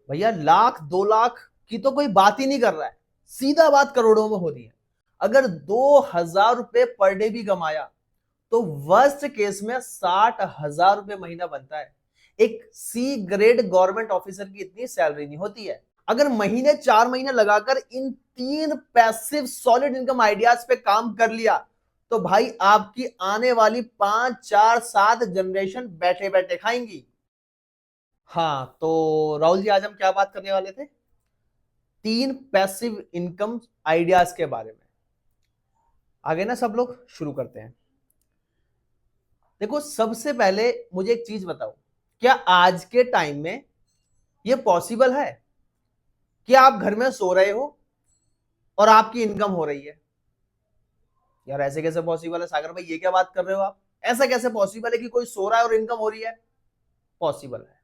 भैया लाख 2 लाख की तो कोई बात ही नहीं कर रहा है, सीधा बात करोड़ों में हो रही है। अगर 2,000 रुपए पर डे भी कमाया तो वर्स्ट केस में 60,000 रुपए महीना बनता है। एक सी ग्रेड गवर्नमेंट ऑफिसर की इतनी सैलरी नहीं होती है। अगर महीने 4 महीने लगाकर इन 3 पैसिव सॉलिड इनकम आइडियाज पे काम कर लिया तो भाई आपकी आने वाली 5 4 7 जनरेशन बैठे बैठे खाएंगी। हाँ तो राहुल जी, आज हम क्या बात करने वाले थे? 3 पैसिव इनकम आइडियाज के बारे में। आगे ना सब लोग शुरू करते हैं। देखो, सबसे पहले मुझे एक चीज बताओ, क्या आज के टाइम में यह पॉसिबल है कि आप घर में सो रहे हो और आपकी इनकम हो रही है? यार ऐसे कैसे पॉसिबल है सागर भाई, ये क्या बात कर रहे हो आप? ऐसा कैसे पॉसिबल है कि कोई सो रहा है और इनकम हो रही है? पॉसिबल है।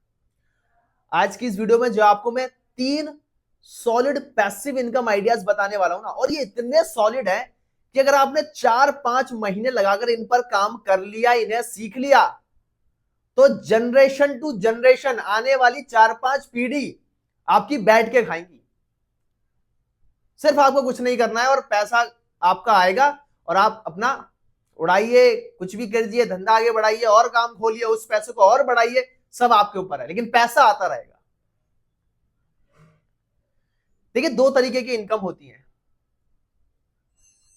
आज की इस वीडियो में जो आपको मैं 3 सॉलिड पैसिव इनकम आइडियाज बताने वाला हूं ना, और ये इतने सॉलिड है कि अगर आपने 4 5 महीने लगाकर इन पर काम कर लिया, इन्हें सीख लिया, तो जनरेशन टू जनरेशन आने वाली 4 5 पीढ़ी आपकी बैठ के खाएंगी। सिर्फ आपको कुछ नहीं करना है और पैसा आपका आएगा और आप अपना उड़ाइए, कुछ भी करिए, धंधा आगे बढ़ाइए और काम खोलिए, उस पैसे को और बढ़ाइए, सब आपके ऊपर है, लेकिन पैसा आता रहेगा। देखिए, 2 तरीके की इनकम होती है।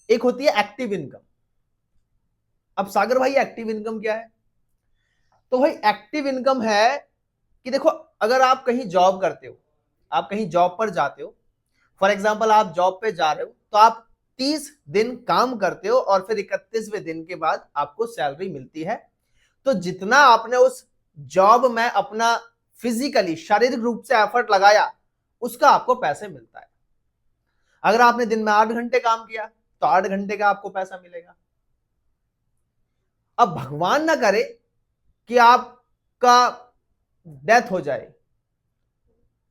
एक होती है एक्टिव इनकम। अब सागर भाई, एक्टिव इनकम क्या है? तो भाई एक्टिव इनकम है कि देखो, अगर आप कहीं जॉब करते हो, आप कहीं जॉब पर जाते हो, फॉर एग्जाम्पल आप जॉब पे जा रहे हो, तो आप 30 दिन काम करते हो और फिर 31वें दिन के बाद आपको सैलरी मिलती है। तो जितना आपने उस जॉब में अपना फिजिकली, शारीरिक रूप से एफर्ट लगाया, उसका आपको पैसे मिलता है। अगर आपने दिन में 8 घंटे काम किया तो 8 घंटे का आपको पैसा मिलेगा। अब भगवान ना करे कि आपका डेथ हो जाए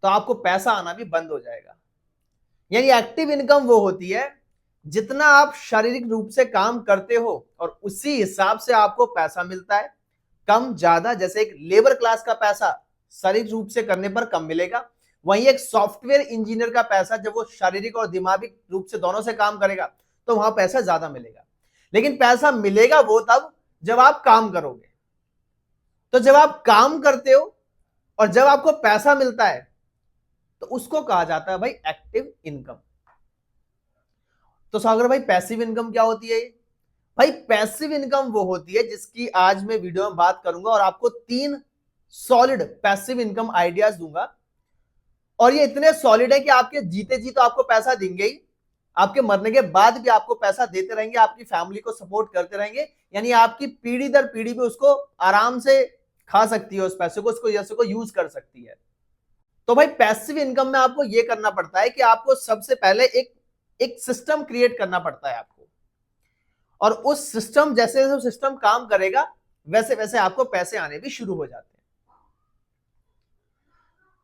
तो आपको पैसा आना भी बंद हो जाएगा। यानी एक्टिव इनकम वो होती है जितना आप शारीरिक रूप से काम करते हो और उसी हिसाब से आपको पैसा मिलता है। कम ज्यादा, जैसे एक लेबर क्लास का पैसा शारीरिक रूप से करने पर कम मिलेगा, वहीं एक सॉफ्टवेयर इंजीनियर का पैसा जब वो शारीरिक और दिमागी रूप से दोनों से काम करेगा तो वहां पैसा ज्यादा मिलेगा। लेकिन पैसा मिलेगा वो तब जब आप काम करोगे। तो जब आप काम करते हो और जब आपको पैसा मिलता है तो उसको कहा जाता है भाई एक्टिव इनकम। तो सागर भाई, पैसिव इनकम क्या होती है? भाई पैसिव इनकम वो होती है जिसकी आज मैं वीडियो में बात करूंगा और आपको 3 सॉलिड पैसिव इनकम आइडियाज दूंगा। और ये इतने सॉलिड है कि आपके जीते जी तो आपको पैसा देंगे ही, आपके मरने के बाद भी आपको पैसा देते रहेंगे, आपकी फैमिली को सपोर्ट करते रहेंगे। यानी आपकी पीढ़ी दर पीढ़ी भी उसको आराम से खा सकती है, उस पैसे को, उसको जैसे को यूज कर सकती है। तो भाई पैसिव इनकम में आपको यह करना पड़ता है कि आपको सबसे पहले एक सिस्टम क्रिएट करना पड़ता है आपको, और उस सिस्टम, जैसे जैसे सिस्टम काम करेगा वैसे वैसे आपको पैसे आने भी शुरू हो जाते हैं।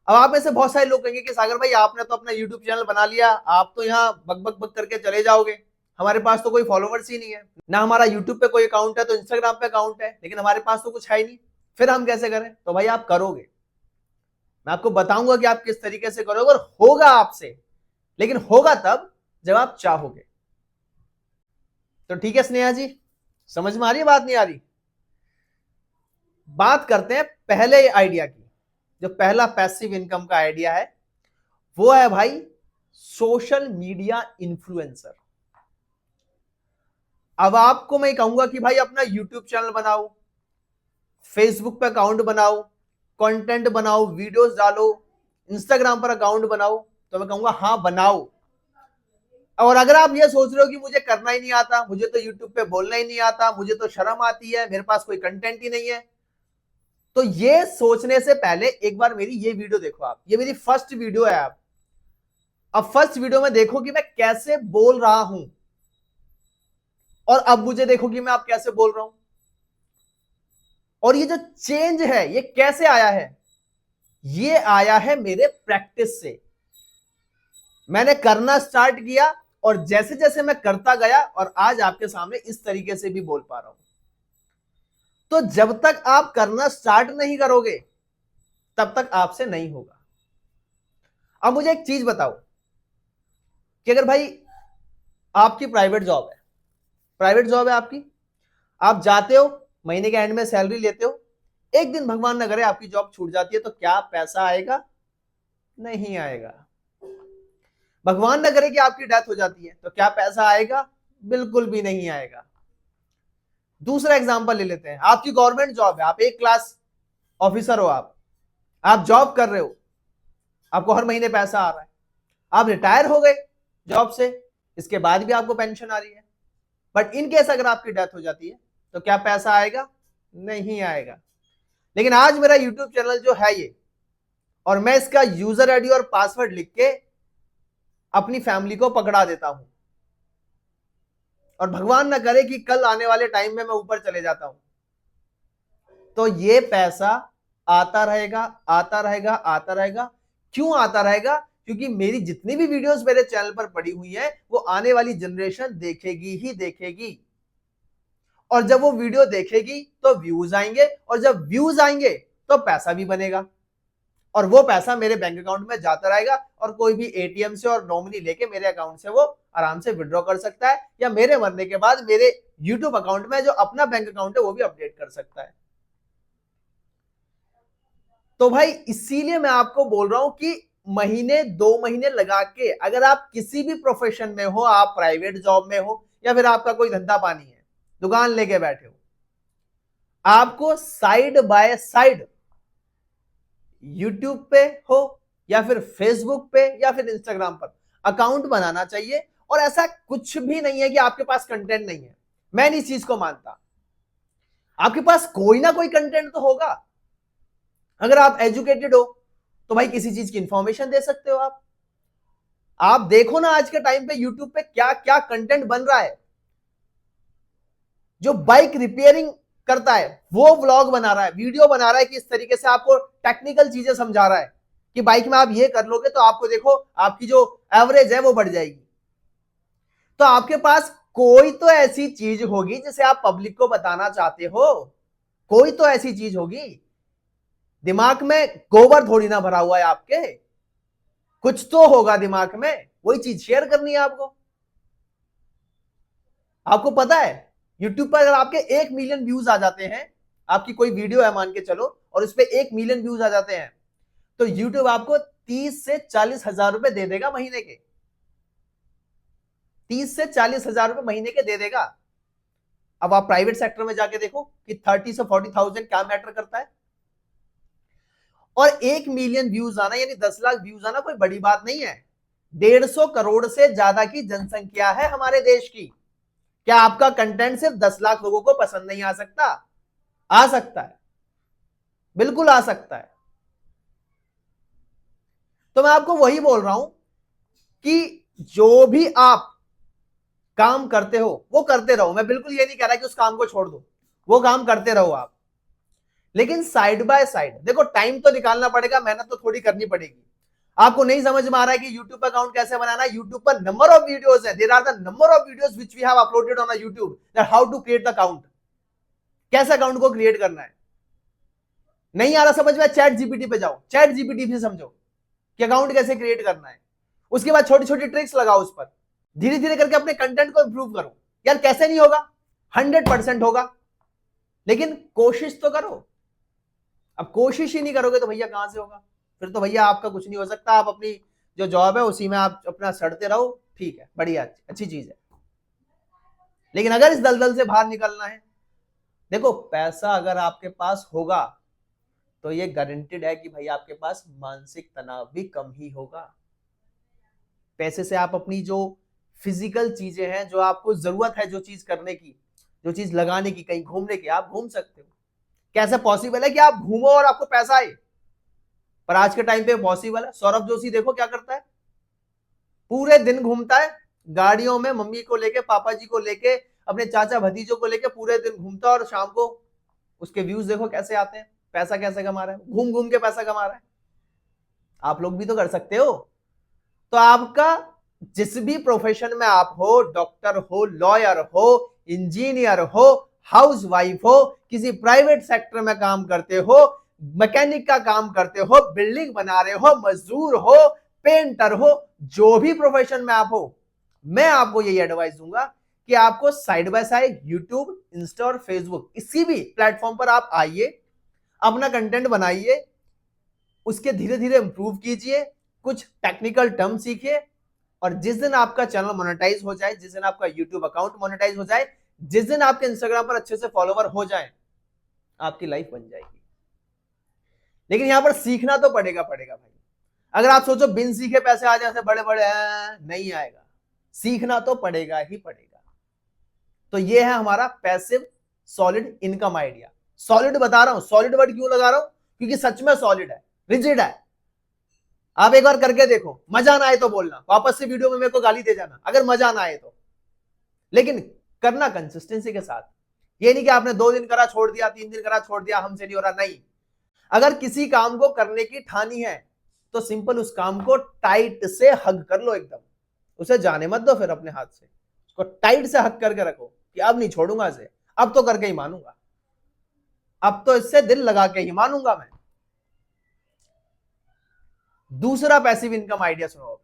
अब आप में से बहुत सारे लोग कहेंगे कि सागर भाई, आपने तो अपना यूट्यूब चैनल बना लिया, आप तो यहाँ बक बक बक करके चले जाओगे, हमारे पास तो कोई फॉलोवर्स ही नहीं है ना, हमारा यूट्यूब पे कोई अकाउंट है तो इंस्टाग्राम पे अकाउंट है, लेकिन हमारे पास तो कुछ है ही नहीं, फिर हम कैसे करें? तो भाई आप करोगे, मैं आपको बताऊंगा कि आप किस तरीके से करोगे और होगा आपसे, लेकिन होगा तब जब आप चाहोगे। तो ठीक है स्नेहा जी, समझ में आ रही है बात, नहीं आ रही? बात करते हैं पहले आइडिया की। जो पहला पैसिव इनकम का आइडिया है वो है भाई सोशल मीडिया इन्फ्लुएंसर। अब आपको मैं कहूंगा कि भाई अपना यूट्यूब चैनल बनाओ, फेसबुक पे अकाउंट बनाओ, कंटेंट बनाओ, वीडियोस डालो, इंस्टाग्राम पर अकाउंट बनाओ, तो मैं कहूंगा हाँ बनाओ। और अगर आप ये सोच रहे हो कि मुझे करना ही नहीं आता, मुझे तो यूट्यूब पे बोलना ही नहीं आता, मुझे तो शर्म आती है, मेरे पास कोई कंटेंट ही नहीं है, तो ये सोचने से पहले एक बार मेरी ये वीडियो देखो। आप, ये मेरी फर्स्ट वीडियो है। आप अब फर्स्ट वीडियो में देखो कि मैं कैसे बोल रहा हूं, और अब मुझे देखो कि मैं आप कैसे बोल रहा हूं। और ये जो चेंज है ये कैसे आया है? ये आया है मेरे प्रैक्टिस से। मैंने करना स्टार्ट किया और जैसे जैसे मैं करता गया और आज आपके सामने इस तरीके से भी बोल पा रहा हूं। तो जब तक आप करना स्टार्ट नहीं करोगे तब तक आपसे नहीं होगा। अब मुझे एक चीज बताओ कि अगर भाई आपकी प्राइवेट जॉब है आपकी, आप जाते हो, महीने के एंड में सैलरी लेते हो, एक दिन भगवान न करे आपकी जॉब छूट जाती है, तो क्या पैसा आएगा? नहीं आएगा। भगवान न करे कि आपकी डेथ हो जाती है, तो क्या पैसा आएगा? बिल्कुल भी नहीं आएगा। दूसरा एग्जांपल ले लेते हैं, आपकी गवर्नमेंट जॉब है, आप एक क्लास ऑफिसर हो, आप जॉब कर रहे हो, आपको हर महीने पैसा आ रहा है, आप रिटायर हो गए जॉब से, इसके बाद भी आपको पेंशन आ रही है, बट इन केस अगर आपकी डेथ हो जाती है तो क्या पैसा आएगा? नहीं आएगा। लेकिन आज मेरा यूट्यूब चैनल जो है ये, और मैं इसका यूजर आईडी और पासवर्ड लिख के अपनी फैमिली को पकड़ा देता हूं, और भगवान ना करे कि कल आने वाले टाइम में मैं ऊपर चले जाता हूं, तो ये पैसा आता रहेगा, आता रहेगा, आता रहेगा। क्यों आता रहेगा? क्योंकि मेरी जितनी भी वीडियोस मेरे चैनल पर पड़ी हुई है वो आने वाली जनरेशन देखेगी ही देखेगी, और जब वो वीडियो देखेगी तो व्यूज आएंगे, और जब व्यूज आएंगे तो पैसा भी बनेगा, और वो पैसा मेरे बैंक अकाउंट में जाता रहेगा, और कोई भी एटीएम से और नॉमिनी लेके मेरे अकाउंट से वो आराम से विड्रॉ कर सकता है, या मेरे मरने के बाद मेरे यूट्यूब अकाउंट में जो अपना बैंक अकाउंट है वो भी अपडेट कर सकता है। तो भाई इसीलिए मैं आपको बोल रहा हूं कि महीने 2 महीने लगा के अगर आप किसी भी प्रोफेशन में हो, आप प्राइवेट जॉब में हो या फिर आपका कोई धंधा पानी है, दुकान लेके बैठे हो, आपको साइड बाय साइड यूट्यूब पे हो या फिर फेसबुक पे या फिर इंस्टाग्राम पर अकाउंट बनाना चाहिए। और ऐसा कुछ भी नहीं है कि आपके पास कंटेंट नहीं है, मैं इस चीज को मानता। आपके पास कोई ना कोई कंटेंट तो होगा। अगर आप एजुकेटेड हो तो भाई किसी चीज की इंफॉर्मेशन दे सकते हो। आप देखो ना आज के टाइम पे यूट्यूब पे क्या क्या कंटेंट बन रहा है। जो बाइक रिपेयरिंग करता है वो व्लॉग बना रहा है, वीडियो बना रहा है कि इस तरीके से आपको टेक्निकल चीजें समझा रहा है कि बाइक में आप ये कर लोगे तो आपको देखो आपकी जो एवरेज है वो बढ़ जाएगी। तो आपके पास कोई तो ऐसी चीज होगी जिसे आप पब्लिक को बताना चाहते हो, कोई तो ऐसी चीज होगी। दिमाग में गोबर थोड़ी ना भरा हुआ है आपके, कुछ तो होगा दिमाग में, वही चीज शेयर करनी है आपको। आपको पता है यूट्यूब पर अगर आपके 1 मिलियन व्यूज आ जाते हैं, आपकी कोई वीडियो है मान के चलो और उस पर 1 मिलियन व्यूज आ जाते हैं, तो यूट्यूब आपको 30 से 40 हजार रुपए दे देगा महीने के। 30 से 40 हजार रुपए महीने के दे देगा। अब आप प्राइवेट सेक्टर में जाके देखो कि 30 से 40,000 क्या मैटर करता है। और 1 मिलियन व्यूज आना यानी 10 लाख व्यूज आना कोई बड़ी बात नहीं है। 150 करोड़ से ज्यादा की जनसंख्या है हमारे देश की। क्या आपका कंटेंट सिर्फ 10 लाख लोगों को पसंद नहीं आ सकता? आ सकता है, बिल्कुल आ सकता है। तो मैं आपको वही बोल रहा हूं कि जो भी आप काम करते हो वो करते रहो। मैं बिल्कुल ये नहीं कह रहा कि उस काम को छोड़ दो, वो काम करते रहो आप, लेकिन साइड बाय साइड देखो, टाइम तो निकालना पड़ेगा, मेहनत तो थोड़ी करनी पड़ेगी। आपको नहीं समझ में आ रहा है कि YouTube अकाउंट कैसे बनाना है? YouTube पर नंबर ऑफ वीडियोस है, there are the number of videos which we have uploaded on YouTube that how to create the account. कैसे अकाउंट को क्रिएट करना है? नहीं आ रहा समझ में? चैट जीपीटी पे जाओ, चैट जीपीटी से समझो कि अकाउंट कैसे क्रिएट करना है। उसके बाद छोटी छोटी ट्रिक्स लगाओ उस पर, धीरे धीरे करके अपने कंटेंट को इंप्रूव करो। यार कैसे नहीं होगा? 100% होगा, लेकिन कोशिश तो करो। अब कोशिश ही नहीं करोगे तो भैया कहां से होगा? फिर तो भैया आपका कुछ नहीं हो सकता। आप अपनी जो जॉब है उसी में आप अपना सड़ते रहो, ठीक है, बढ़िया, अच्छी चीज है। लेकिन अगर इस दलदल से बाहर निकलना है, देखो पैसा अगर आपके पास होगा तो ये गारंटेड है कि भाई आपके पास मानसिक तनाव भी कम ही होगा। पैसे से आप अपनी जो फिजिकल चीजें हैं, जो आपको जरूरत है, जो चीज करने की, जो चीज लगाने की, कहीं घूमने की, आप घूम सकते हो। कैसे पॉसिबल है कि आप घूमो और आपको पैसा आए? पर आज के टाइम पे पॉसिबल है। सौरभ जोशी देखो क्या करता है, पूरे दिन घूमता है गाड़ियों में, मम्मी को लेके, पापा जी को लेके, अपने चाचा भतीजों को लेके पूरे दिन घूमता है, और शाम को उसके व्यूज देखो कैसे आते हैं, पैसा कैसे कमा रहा है, घूम घूम के पैसा कमा रहा है। आप लोग भी तो कर सकते हो। तो आपका जिस भी प्रोफेशन में आप हो, डॉक्टर हो, लॉयर हो, इंजीनियर हो, हाउस वाइफ हो, किसी प्राइवेट सेक्टर में काम करते हो, मैकेनिक का काम करते हो, बिल्डिंग बना रहे हो, मजदूर हो, पेंटर हो, जो भी प्रोफेशन में आप हो, मैं आपको यही एडवाइस दूंगा कि आपको side by side YouTube, Insta और फेसबुक, इसी भी प्लेटफॉर्म पर आप आइए, अपना कंटेंट बनाइए, उसके धीरे धीरे इंप्रूव कीजिए, कुछ टेक्निकल टर्म सीखिए, और जिस दिन आपका चैनल मोनेटाइज हो जाए, जिस दिन आपका यूट्यूब अकाउंट मोनेटाइज हो जाए, जिस दिन आपके इंस्टाग्राम पर अच्छे से फॉलोवर हो जाए, आपकी लाइफ बन जाएगी। लेकिन यहां पर सीखना तो पड़ेगा भाई। अगर आप सोचो बिन सीखे पैसे आ जाए बड़े बड़े, नहीं आएगा, सीखना तो पड़ेगा ही पड़ेगा। तो ये है हमारा passive solid income idea. Solid बता रहा हूं, सॉलिड वर्ड क्यों लगा रहा हूं, क्योंकि सच में सॉलिड है, रिजिड है। आप एक बार करके देखो, मजा ना आए तो बोलना, वापस से वीडियो में मेरे को गाली दे जाना अगर मजा ना आए तो। लेकिन करना कंसिस्टेंसी के साथ, ये नहीं कि आपने 2 दिन करा छोड़ दिया, 3 दिन करा छोड़ दिया, हमसे नहीं हो रहा, नहीं। अगर किसी काम को करने की ठानी है तो सिंपल उस काम को टाइट से हग कर लो, एकदम उसे जाने मत दो, फिर अपने हाथ से उसको टाइट से हग करके रखो कि अब नहीं छोड़ूंगा इसे, अब तो करके ही मानूंगा, अब तो इससे दिल लगा के ही मानूंगा मैं। दूसरा पैसिव इनकम आइडिया सुनो,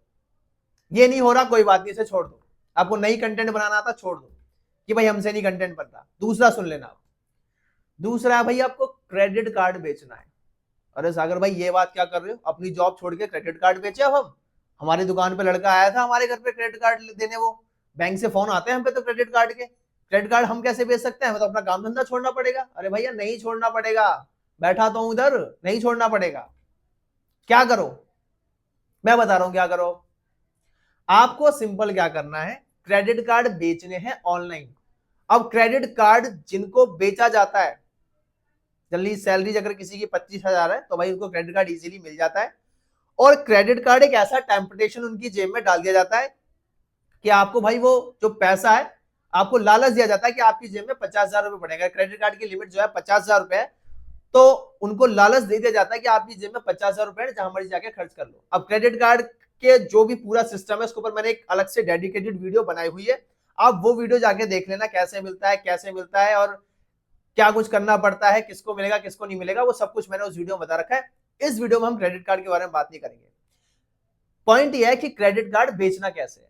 ये नहीं हो रहा कोई बात नहीं, इसे छोड़ दो, आपको नई कंटेंट बनाना था छोड़ दो कि भाई हमसे नहीं कंटेंट बनता। दूसरा सुन लेना, दूसरा है भाई आपको क्रेडिट कार्ड बेचना है। अरे सागर भाई ये बात क्या कर रहे हो, अपनी जॉब छोड़ के क्रेडिट कार्ड बेचे? अब हम, हमारी दुकान पे लड़का आया था हमारे घर पे क्रेडिट कार्ड देने, वो बैंक से फोन आते हैं हम पे तो क्रेडिट कार्ड के, क्रेडिट कार्ड हम कैसे बेच सकते हैं, हमें तो अपना काम धंधा छोड़ना पड़ेगा। अरे भैया नहीं छोड़ना पड़ेगा, बैठा तो हूं इधर, नहीं छोड़ना पड़ेगा। क्या करो, मैं बता रहा हूं क्या करो। आपको सिंपल क्या करना है, क्रेडिट कार्ड बेचने हैं ऑनलाइन। अब क्रेडिट कार्ड जिनको बेचा जाता है, जल्दी सैलरी अगर किसी की 25,000 है तो भाई उनको क्रेडिट कार्ड इजीली मिल जाता है। और क्रेडिट कार्ड एक ऐसा टेम्पटेशन उनकी जेब में डाल दिया जाता है कि आपको भाई वो जो पैसा है, आपको लालच दिया जाता है कि आपकी जेब में 50,000 रुपए पड़ेगा। क्रेडिट कार्ड की लिमिट जो है 50,000 रुपए है, तो उनको लालच दे दिया जाता है कि आपकी जेब में 50,000 रुपए जहां मर्जी जाके खर्च कर लो। अब क्रेडिट कार्ड के जो भी पूरा सिस्टम है उसके ऊपर मैंने एक अलग से डेडिकेटेड वीडियो बनाई हुई है, आप वो वीडियो जाके देख लेना, कैसे मिलता है और क्या कुछ करना पड़ता है, किसको मिलेगा किसको नहीं मिलेगा, वो सब कुछ मैंने उस वीडियो में बता रखा है। इस वीडियो में हम क्रेडिट कार्ड के बारे में बात नहीं करेंगे। पॉइंट यह है कि क्रेडिट कार्ड बेचना कैसे है,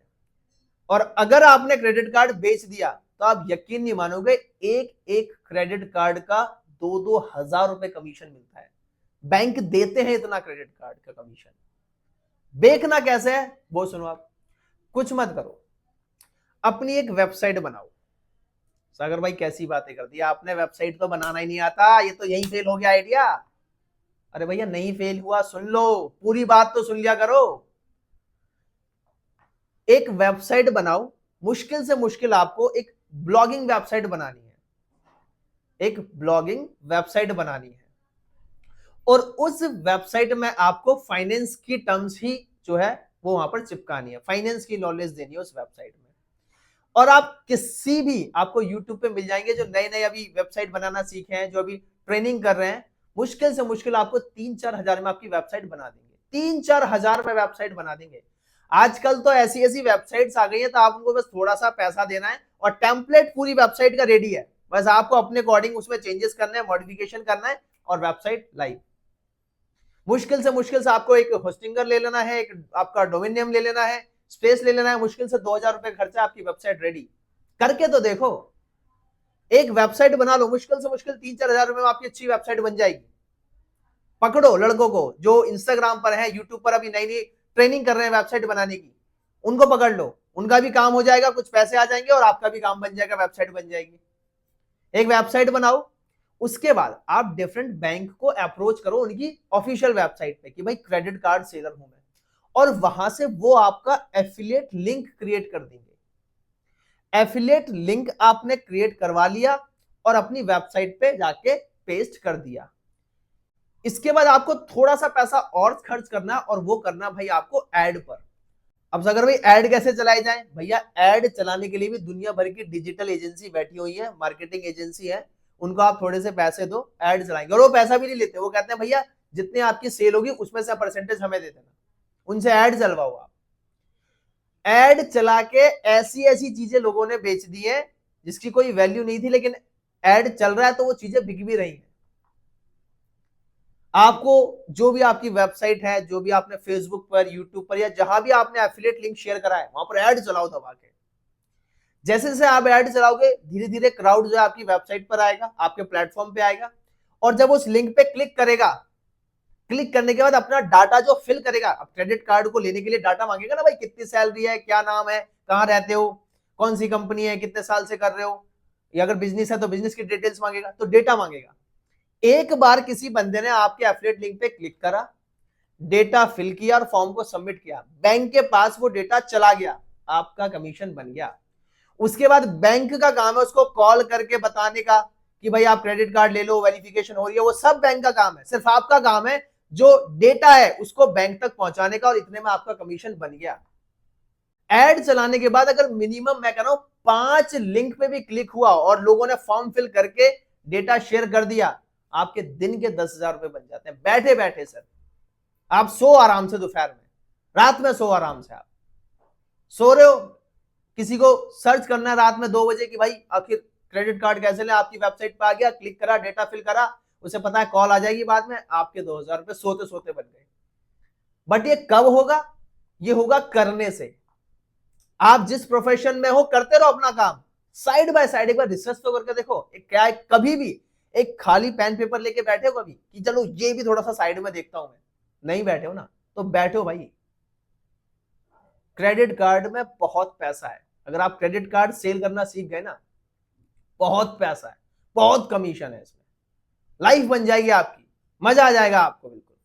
और अगर आपने क्रेडिट कार्ड बेच दिया तो आप यकीन नहीं मानोगे, एक एक क्रेडिट कार्ड का 2-2 हजार रुपए कमीशन मिलता है। बैंक देते हैं इतना क्रेडिट कार्ड का कमीशन। बेचना कैसे है वो सुनो, आप कुछ मत करो, अपनी एक वेबसाइट बनाओ। सागर भाई कैसी बातें कर दी आपने, वेबसाइट तो बनाना ही नहीं आता, ये तो यही फेल हो गया आइडिया। अरे भैया नहीं फेल हुआ, सुन लो, पूरी बात तो सुन लिया करो। एक वेबसाइट बनाओ, मुश्किल से मुश्किल आपको एक ब्लॉगिंग वेबसाइट बनानी है, एक ब्लॉगिंग वेबसाइट बनानी है, और उस वेबसाइट में आपको फाइनेंस की टर्म्स ही जो है वो वहां पर चिपकानी है, फाइनेंस की नॉलेज देनी है उस वेबसाइट में। और आप किसी भी, आपको यूट्यूब पे मिल जाएंगे जो नए नए अभी वेबसाइट बनाना सीखे हैं, जो अभी ट्रेनिंग कर रहे हैं, मुश्किल से मुश्किल आपको 3-4 हजार में आपकी वेबसाइट बना देंगे, 3-4 हजार में वेबसाइट बना देंगे। आजकल तो ऐसी ऐसी वेबसाइट्स आ गई है, तो आप उनको बस थोड़ा सा पैसा देना है और टेम्पलेट पूरी वेबसाइट का रेडी है, बस आपको अपने अकॉर्डिंग उसमें चेंजेस करना है, मॉडिफिकेशन करना है और वेबसाइट लाइव। मुश्किल से आपको एक होस्टिंगर ले लेना है, एक आपका डोमेन नेम ले लेना है, स्पेस ले लेना है, मुश्किल से 2,000 रुपए खर्चा, आपकी वेबसाइट रेडी। करके तो देखो, एक वेबसाइट बना लो, मुश्किल से मुश्किल 3-4 हजार रुपए में आपकी अच्छी वेबसाइट बन जाएगी। पकड़ो लड़कों को जो इंस्टाग्राम पर है, यूट्यूब पर अभी नई नई ट्रेनिंग कर रहे हैं वेबसाइट बनाने की, उनको पकड़ लो, उनका भी काम हो जाएगा, कुछ पैसे आ जाएंगे और आपका भी काम बन जाएगा, वेबसाइट बन जाएगी। एक वेबसाइट बनाओ, उसके बाद आप डिफरेंट बैंक को अप्रोच करो उनकी ऑफिशियल वेबसाइट पे कि भाई क्रेडिट कार्ड सेलर हूं मैं, और वहां से वो आपका एफिलिएट लिंक क्रिएट कर देंगे। एफिलिएट लिंक आपने क्रिएट करवा लिया और अपनी वेबसाइट पे जाके पेस्ट कर दिया। इसके बाद आपको थोड़ा सा पैसा और खर्च करना, और वो करना भाई आपको एड पर। अब अगर भाई ऐड कैसे चलाई जाए, भैया ऐड चलाने के लिए भी दुनिया भर की डिजिटल एजेंसी बैठी हुई है, मार्केटिंग एजेंसी है, उनको आप थोड़े से पैसे दो, ऐड चलाएंगे, और वो पैसा भी नहीं लेते, वो कहते हैं भैया जितने आपकी सेल होगी उसमें से परसेंटेज हमें दे देना, उनसे ऐड चलवाओ आप। ऐड चला के ऐसी ऐसी चीजें लोगों ने बेच दी है जिसकी कोई वैल्यू नहीं थी, लेकिन ऐड चल रहा है तो वो चीजें बिक भी रही हैं। आपको जो भी आपकी वेबसाइट है, जो भी आपने फेसबुक पर, यूट्यूब पर या जहां भी आपने एफिलिएट लिंक शेयर करा है, वहां पर ऐड चलाओ दबा के। जैसे जैसे आप ऐड चलाओगे धीरे धीरे क्राउड जो है आपकी वेबसाइट पर आएगा, आपके प्लेटफॉर्म पे आएगा, और जब उस लिंक पे क्लिक करेगा, क्लिक करने के बाद अपना डाटा जो फिल करेगा, अब क्रेडिट कार्ड को लेने के लिए डाटा मांगेगा ना भाई, कितनी सैलरी है, क्या नाम है, कहां रहते हो, कौन सी कंपनी है, कितने साल से कर रहे हो, या अगर बिजनेस है तो बिजनेस की डिटेल्स मांगेगा, तो डेटा मांगेगा। एक बार किसी बंदे ने आपके एफिलिएट लिंक पे क्लिक करा, डेटा फिल किया और फॉर्म को सबमिट किया, बैंक के पास वो डेटा चला गया, आपका कमीशन बन गया। उसके बाद बैंक का काम है उसको कॉल करके बताने का कि भाई आप क्रेडिट कार्ड ले लो, वेरिफिकेशन हो रही है, वो सब बैंक का काम है। सिर्फ आपका काम है जो डेटा है उसको बैंक तक पहुंचाने का, और इतने में आपका कमीशन बन गया। एड चलाने के बाद अगर मिनिमम मैं कह रहा हूं 5 लिंक पे भी क्लिक हुआ और लोगों ने फॉर्म फिल करके डेटा शेयर कर दिया, आपके दिन के 10,000 रुपए बन जाते हैं बैठे बैठे। सर आप सो आराम से, दोपहर में, रात में सो आराम से, आप सो रहे हो, किसी को सर्च करना है रात में 2 बजे कि भाई आखिर क्रेडिट कार्ड कैसे ले, आपकी वेबसाइट पे आ गया, क्लिक करा, डेटा फिल करा, उसे पता है कॉल आ जाएगी बाद में, आपके 2,000 रुपए सोते सोते बन गए। बट ये कब होगा? ये होगा करने से। आप जिस प्रोफेशन में हो करते रहो अपना काम, साइड बाय साइड एक बार रिसर्च तो करके देखो। एक क्या है, कभी भी एक खाली पेन पेपर लेके बैठे हो कभी कि चलो ये भी थोड़ा सा साइड में देखता हूं मैं? नहीं बैठे हो ना, तो बैठो भाई। क्रेडिट कार्ड में बहुत पैसा है, अगर आप क्रेडिट कार्ड सेल करना सीख गए ना, बहुत पैसा है, बहुत कमीशन है इसमें, लाइफ बन जाएगी आपकी, मजा आ जाएगा आपको बिल्कुल,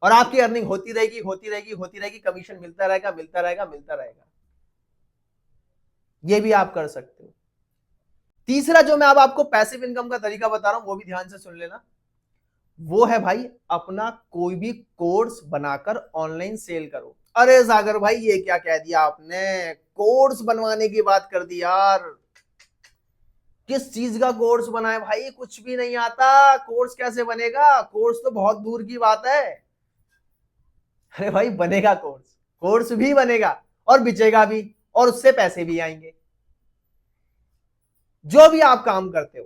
और आपकी अर्निंग होती रहेगी, होती रहेगी, होती रहेगी, कमीशन मिलता रहेगा, मिलता रहेगा, मिलता रहेगा। ये भी आप कर सकते हो। तीसरा जो मैं अब आपको पैसिव इनकम का तरीका बता रहा हूं, वो भी ध्यान से सुन लेना, वो है भाई अपना कोई भी कोर्स बनाकर ऑनलाइन सेल करो। अरे सागर भाई ये क्या कह दिया आपने, कोर्स बनवाने की बात कर दी यार। किस चीज का कोर्स बनाए भाई, कुछ भी नहीं आता, कोर्स कैसे बनेगा, कोर्स तो बहुत दूर की बात है। अरे भाई बनेगा कोर्स, कोर्स भी बनेगा और बिचेगा भी, और उससे पैसे भी आएंगे। जो भी आप काम करते हो,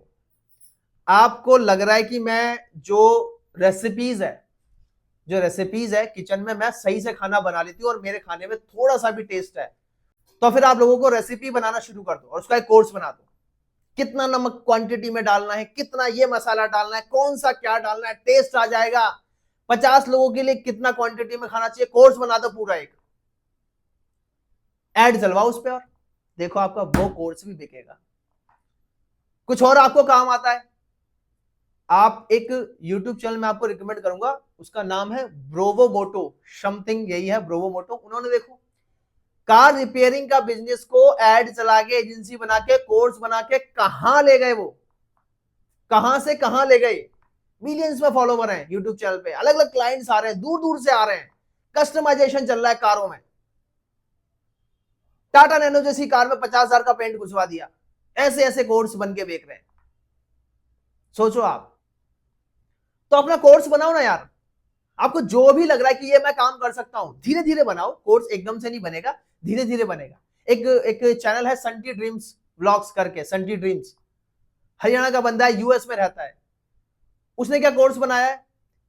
आपको लग रहा है कि मैं जो रेसिपीज है किचन में मैं सही से खाना बना लेती हूँ और मेरे खाने में थोड़ा सा भी टेस्ट है, तो फिर आप लोगों को रेसिपी बनाना शुरू कर दो और उसका एक कोर्स बना दो। कितना नमक क्वांटिटी में डालना है, कितना ये मसाला डालना है, कौन सा क्या डालना है, टेस्ट आ जाएगा। 50 लोगों के लिए कितना क्वांटिटी में खाना चाहिए, कोर्स बना दो पूरा एक, ऐड चलवाओ उस पर, और देखो आपका वो कोर्स भी बिकेगा। कुछ और आपको काम आता है, आप एक YouTube चैनल में आपको रिकमेंड करूंगा, उसका नाम है ब्रोवो मोटो, समथिंग यही है, ब्रोवो मोटो। उन्होंने देखो कार रिपेयरिंग का बिजनेस को एड चला के, एजेंसी बना के, कोर्स बना के कहां ले गए, वो कहां से कहां ले गए। मिलियंस में फॉलोवर हैं यूट्यूब चैनल पे, अलग अलग क्लाइंट्स आ रहे हैं, दूर दूर से आ रहे हैं, कस्टमाइजेशन चल रहा है कारों में। टाटा नैनो जैसी कार में 50,000 का पेंट घुसवा दिया, ऐसे ऐसे कोर्स बन के बेच रहे हैं। सोचो आप, तो अपना कोर्स बनाओ ना यार। आपको जो भी लग रहा है कि ये मैं काम कर सकता हूं, धीरे धीरे बनाओ, कोर्स एकदम से नहीं बनेगा, धीरे धीरे बनेगा। एक एक चैनल है संटी ड्रीम्स व्लॉग्स करके, संटी ड्रीम्स, हरियाणा का बंदा है, यूएस में रहता है। उसने क्या कोर्स बनाया है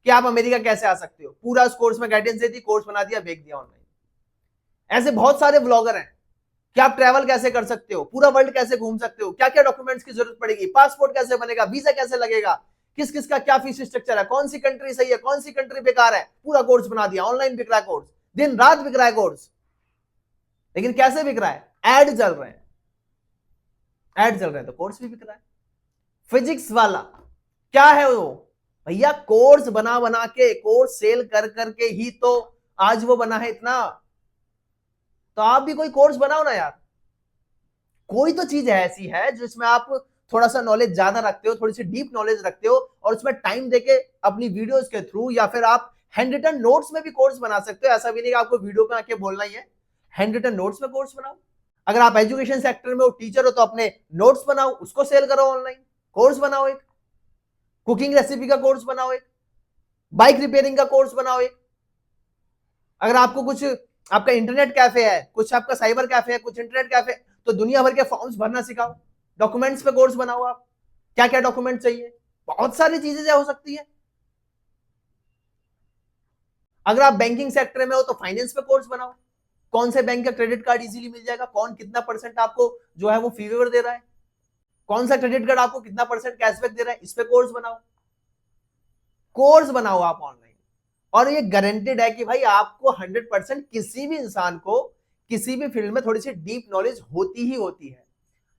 कि आप अमेरिका कैसे आ सकते हो, पूरा उस कोर्स में गाइडेंस देती, कोर्स बना दिया, बेच दिया ऑनलाइन। ऐसे बहुत सारे ब्लॉगर हैं कि आप ट्रैवल कैसे कर सकते हो, पूरा वर्ल्ड कैसे घूम सकते हो, क्या क्या डॉक्यूमेंट्स की जरूरत पड़ेगी, पासपोर्ट कैसे बनेगा, वीजा कैसे लगेगा, किस किस का क्या फीस स्ट्रक्चर है, कौन सी कंट्री सही है, कौन सी कंट्री बेकार है, पूरा कोर्स बना दिया। ऑनलाइन बिक रहा है कोर्स, दिन रात बिक रहा है कोर्स। लेकिन कैसे बिक रहा है? ऐड चल रहे हैं, ऐड चल रहे हैं तो कोर्स भी बिक रहा है। फिजिक्स वाला क्या है वो भैया, कोर्स बना बना के, कोर्स सेल कर करके ही तो आज वो बना है इतना। तो आप भी कोई कोर्स बनाओ ना यार, कोई तो चीज ऐसी है जिसमें आप थोड़ा सा नॉलेज ज्यादा रखते हो, थोड़ी सी डीप नॉलेज रखते हो, और उसमें टाइम देके अपनी वीडियोस के थ्रू, या फिर आप हैंड रिटन नोट्स में भी कोर्स बना सकते हो। ऐसा भी नहीं कि आपको वीडियो पे आके बोलना ही है, हैंड रिटन नोट्स में कोर्स बनाओ। अगर आप एजुकेशन सेक्टर में हो, टीचर हो, तो अपने नोट्स बनाओ, उसको सेल करो ऑनलाइन, कोर्स बनाओ एक, कुकिंग रेसिपी का कोर्स बनाओ एक, बाइक रिपेयरिंग का कोर्स बनाओ एक। अगर आपको कुछ, आपका इंटरनेट कैफे है, कुछ आपका साइबर कैफे है, कुछ इंटरनेट कैफे, तो दुनिया भर के फॉर्म्स भरना सिखाओ, डॉक्यूमेंट्स पे कोर्स बनाओ आप, क्या क्या डॉक्यूमेंट चाहिए, बहुत सारी चीजें हो सकती है। अगर आप बैंकिंग सेक्टर में हो तो फाइनेंस पे कोर्स बनाओ, कौन से बैंक का क्रेडिट कार्ड इजीली मिल जाएगा, कौन कितना परसेंट आपको जो है वो फी वेवर दे रहा है, कौन सा क्रेडिट कार्ड आपको कितना परसेंट कैशबैक दे रहा है, इस पे कोर्स बनाओ। कोर्स बनाओ आप ऑनलाइन, और ये गारंटेड है कि भाई आपको 100% किसी भी इंसान को किसी भी फील्ड में थोड़ी सी डीप नॉलेज होती ही होती है।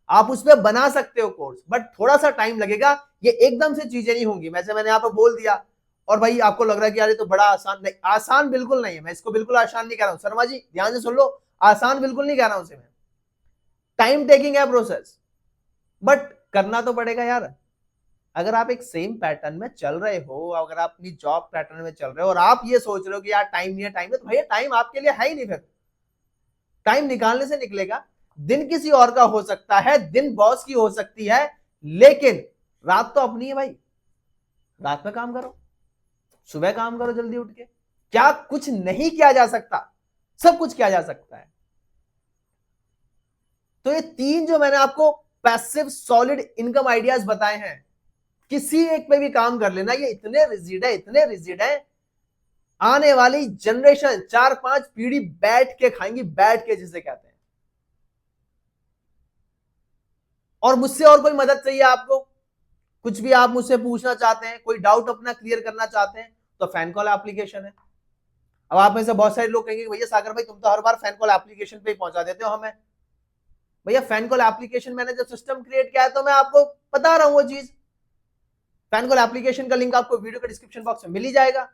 आप उसमें बना सकते हो कोर्स, बट थोड़ा सा टाइम लगेगा, ये एकदम से चीजें नहीं होंगी। वैसे मैंने यहाँ पे बोल दिया और भाई आपको लग रहा है कि यार ये तो बड़ा आसान, नहीं, आसान बिल्कुल नहीं है। मैं इसको बिल्कुल आसान नहीं कह रहा हूं, शर्मा जी ध्यान से सुन लो, आसान बिल्कुल नहीं कह रहा हूं इसे मैं। टाइम टेकिंग है प्रोसेस, बट करना तो पड़ेगा यार। अगर आप एक सेम पैटर्न में चल रहे हो, अगर आप अपनी जॉब पैटर्न में चल रहे हो और आप ये सोच रहे हो कि यार टाइम नहीं है, टाइम है, तो भैया टाइम आपके लिए है ही नहीं। फिर टाइम निकालने से निकलेगा। दिन किसी और का हो सकता है, दिन बॉस की हो सकती है, लेकिन रात तो अपनी है भाई। रात में काम करो, सुबह काम करो जल्दी उठ के। क्या कुछ नहीं किया जा सकता? सब कुछ किया जा सकता है। तो ये तीन जो मैंने आपको पैसिव सॉलिड इनकम आइडियाज बताए हैं, किसी एक पे भी काम कर लेना। ये इतने रिजिड है, इतने रिजिड है, आने वाली जनरेशन 4-5 पीढ़ी बैठ के खाएंगी, बैठ के जिसे कहते हैं। और मुझसे और कोई मदद चाहिए आपको, कुछ भी आप मुझसे पूछना चाहते हैं, कोई डाउट अपना क्लियर करना चाहते हैं, तो फैन कॉल एप्लीकेशन है। अब आप में से बहुत सारे लोग कहेंगे भैया सागर भाई तुम तो हर बार फैन कॉल एप्लीकेशन पे ही पहुंचा देते हो हमें। भैया फैन कॉल एप्लीकेशन मैंने जब सिस्टम क्रिएट किया है तो मैं आपको बता रहा हूं वो चीज। फैन कॉल एप्लीकेशन का लिंक आपको वीडियो के डिस्क्रिप्शन बॉक्स में मिल ही जाएगा।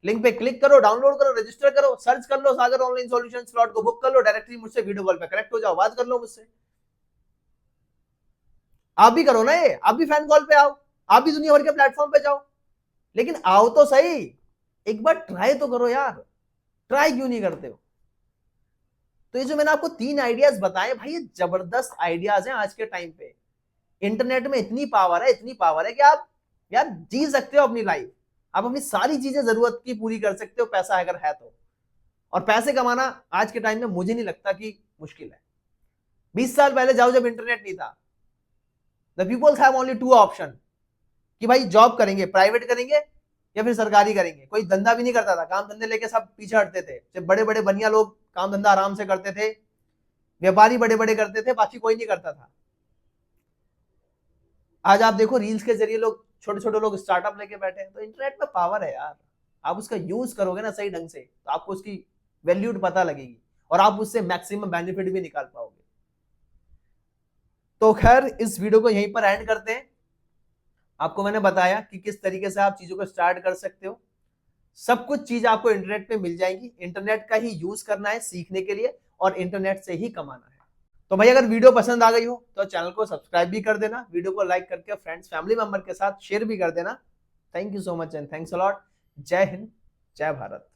लिंक पे क्लिक करो, डाउनलोड करो, रजिस्टर करो, सर्च कर लो सागर ऑनलाइन सॉल्यूशन, स्लॉट को बुक कर लो, डायरेक्टली मुझसे वीडियो कॉल पे कनेक्ट हो जाओ, बात कर लो मुझसे। आप भी करो ना ये, आप भी फैन कॉल पे आओ, आप भी दुनिया भर के प्लेटफॉर्म पे जाओ, लेकिन आओ तो सही, एक बार ट्राई तो करो यार। ट्राई क्यों नहीं करते हो? तो ये जो मैंने आपको 3 आइडियाज बताए भाई, ये जबरदस्त आइडियाज हैं आज के टाइम पे। इंटरनेट में इतनी पावर है, इतनी पावर है कि आप यार जी सकते हो अपनी लाइफ। आप अपनी सारी चीजें जरूरत की पूरी कर सकते हो, पैसा अगर है तो। और पैसे कमाना आज के टाइम में मुझे नहीं लगता कि मुश्किल है। 20 साल पहले जाओ जब इंटरनेट नहीं था, the peoples have only 2 option कि भाई जॉब करेंगे, प्राइवेट करेंगे या फिर सरकारी करेंगे। कोई धंधा भी नहीं करता था, काम धंधे लेके सब पीछे हटते थे। जब बड़े बड़े बनिया लोग काम धंधा आराम से करते थे, व्यापारी बड़े बड़े करते थे, बाकी कोई नहीं करता था। आज आप देखो रील्स के जरिए लोग, छोटे छोटे लोग स्टार्टअप लेके बैठे हैं। तो इंटरनेट में पावर है यार, आप उसका यूज करोगे ना सही ढंग से तो आपको उसकी वैल्यू पता लगेगी और आप उससे मैक्सिमम बेनिफिट भी निकाल पाओगे। तो खैर इस वीडियो को यहीं पर एंड करते हैं। आपको मैंने बताया कि किस तरीके से आप चीजों को स्टार्ट कर सकते हो। सब कुछ चीज आपको इंटरनेट पे मिल जाएंगी। इंटरनेट का ही यूज करना है सीखने के लिए और इंटरनेट से ही कमाना है। तो भाई अगर वीडियो पसंद आ गई हो तो चैनल को सब्सक्राइब भी कर देना, वीडियो को लाइक करके फ्रेंड्स फैमिली मेंबर के साथ शेयर भी कर देना। Thank you so much and thanks a lot. जय हिंद, जय भारत।